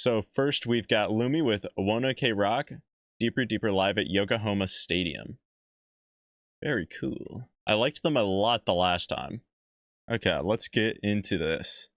So first we've got Lumi with ONEOKROCK, Deeper Deeper live at Yokohama Stadium. Very cool. I liked them a lot the last time. Okay, let's get into this.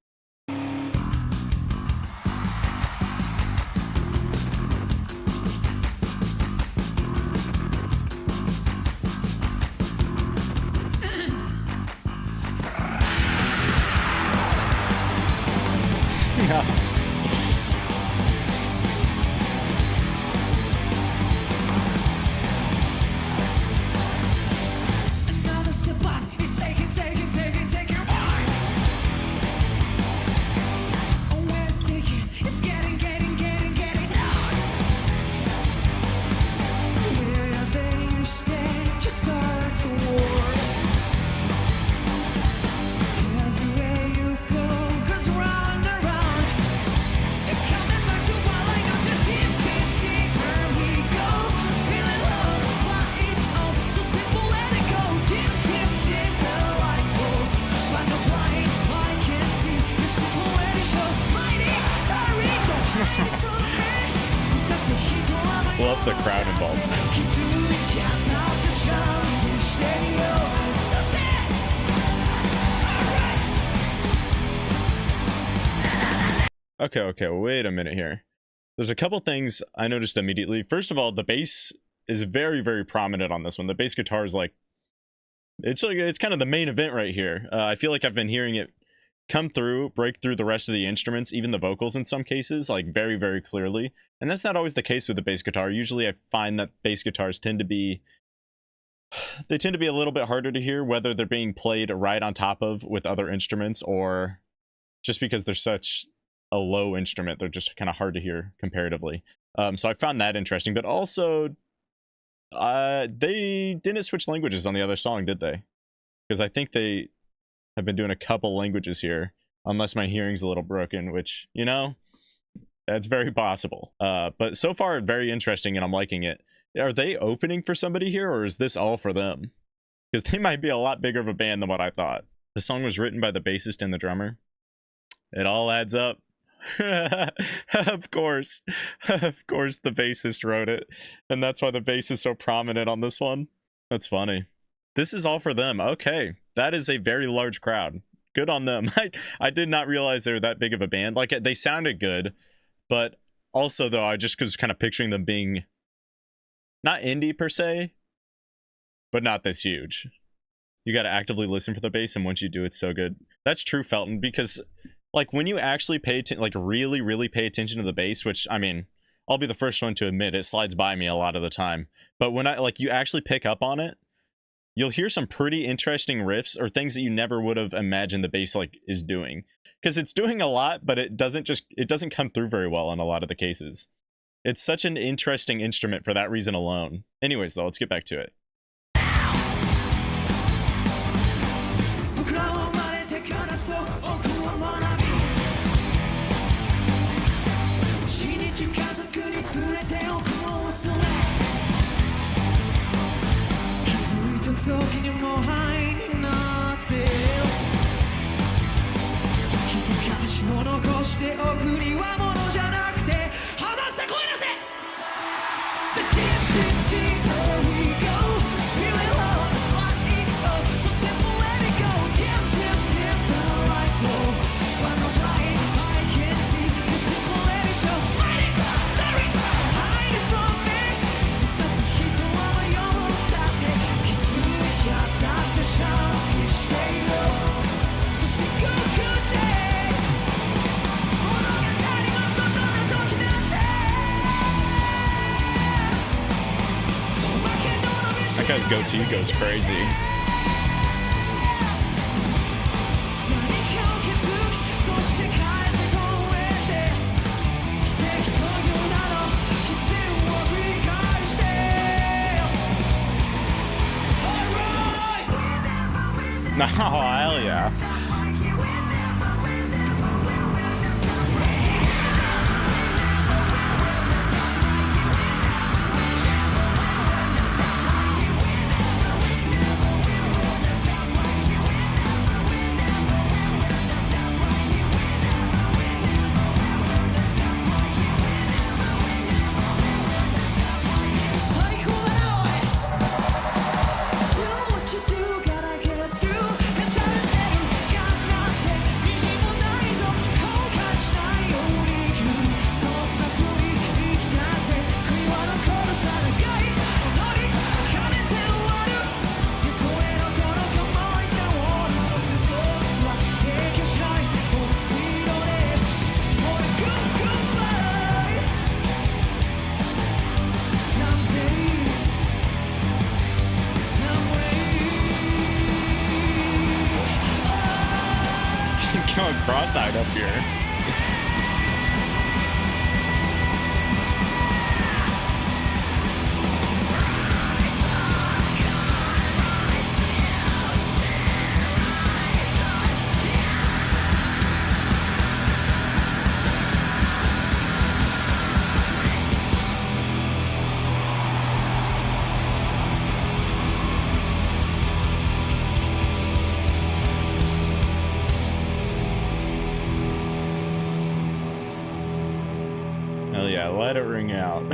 Love the crowd involved. Okay, wait a minute here. There's a couple things I noticed immediately. First of all, the bass is very, very prominent on this one. The bass guitar is like it's kind of the main event right here. I feel like I've been hearing it come through, break through the rest of the instruments, even the vocals in some cases, like very, very clearly. And that's not always the case with the bass guitar. Usually I find that bass guitars tend to be a little bit harder to hear, whether they're being played right on top of with other instruments or just because they're such a low instrument, they're just kind of hard to hear comparatively. So I found that interesting, but also they didn't switch languages on the other song, did they? Because I think they have been doing a couple languages here, unless my hearing's a little broken, which, you know, that's very possible. But so far, very interesting, and I'm liking it. Are they opening for somebody here, or is this all for them? Because they might be a lot bigger of a band than what I thought. The song was written by the bassist and the drummer. It all adds up. Of course the bassist wrote it, and that's why the bass is so prominent on this one. That's funny. This is all for them. Okay, that is a very large crowd. Good on them. I did not realize they were that big of a band. Like, they sounded good, but also, though, I just was kind of picturing them being not indie per se, but not this huge. You got to actively listen for the bass, and once you do, it's so good. That's true, Felton, because like when you actually pay attention, like really pay attention to the bass, which, I mean, I'll be the first one to admit it slides by me a lot of the time, but when you actually pick up on it, you'll hear some pretty interesting riffs or things that you never would have imagined the bass is doing, because it's doing a lot, but it doesn't come through very well in a lot of the cases. It's such an interesting instrument for that reason alone. Anyways, though, let's get back to it. That guy's goatee goes crazy. No, hell yeah. cross-eyed up here. Let it ring out.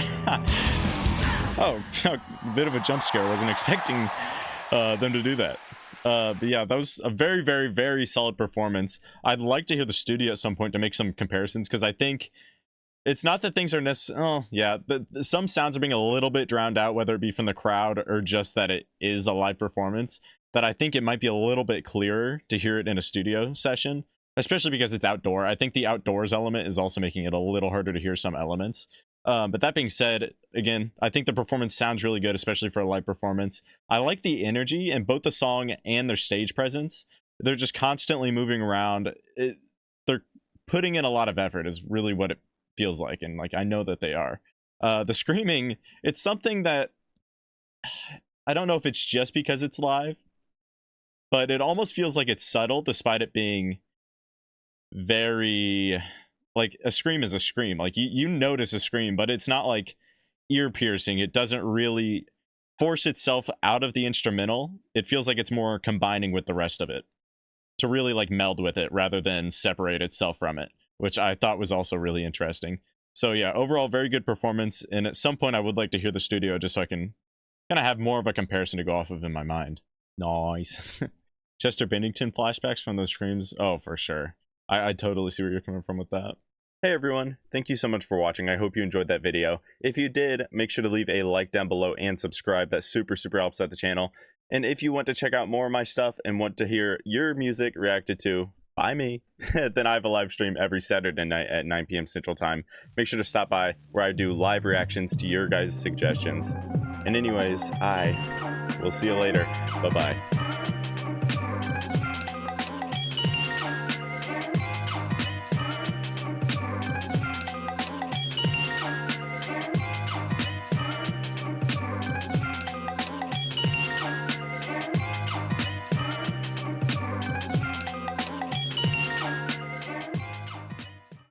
Oh, a bit of a jump scare. Wasn't expecting them to do that. But yeah, that was a very, very, very solid performance. I'd like to hear the studio at some point to make some comparisons, because I think it's not that things are necessarily... Oh, yeah, some sounds are being a little bit drowned out, whether it be from the crowd or just that it is a live performance, that I think it might be a little bit clearer to hear it in a studio session, especially because it's outdoor. I think the outdoors element is also making it a little harder to hear some elements. But that being said, again, I think the performance sounds really good, especially for a live performance. I like the energy in both the song and their stage presence. They're just constantly moving around. They're putting in a lot of effort is really what it feels like. And like, I know that they are. The screaming, it's something that I don't know if it's just because it's live, but it almost feels like it's subtle despite it being very... Like, a scream is a scream. Like, you notice a scream, but it's not like ear piercing. It doesn't really force itself out of the instrumental. It feels like it's more combining with the rest of it to really like meld with it rather than separate itself from it, which I thought was also really interesting. So yeah, overall, very good performance. And at some point I would like to hear the studio just so I can kind of have more of a comparison to go off of in my mind. Nice. Chester Bennington flashbacks from those screams. Oh, for sure. I totally see where you're coming from with that. Hey everyone, thank you so much for watching. I hope you enjoyed that video. If you did, make sure to leave a like down below and subscribe. That super helps out the channel. And if you want to check out more of my stuff and want to hear your music reacted to by me, then I have a live stream every Saturday night at 9 p.m. Central Time. Make sure to stop by where I do live reactions to your guys' suggestions. And anyways, I will see you later. Bye-bye.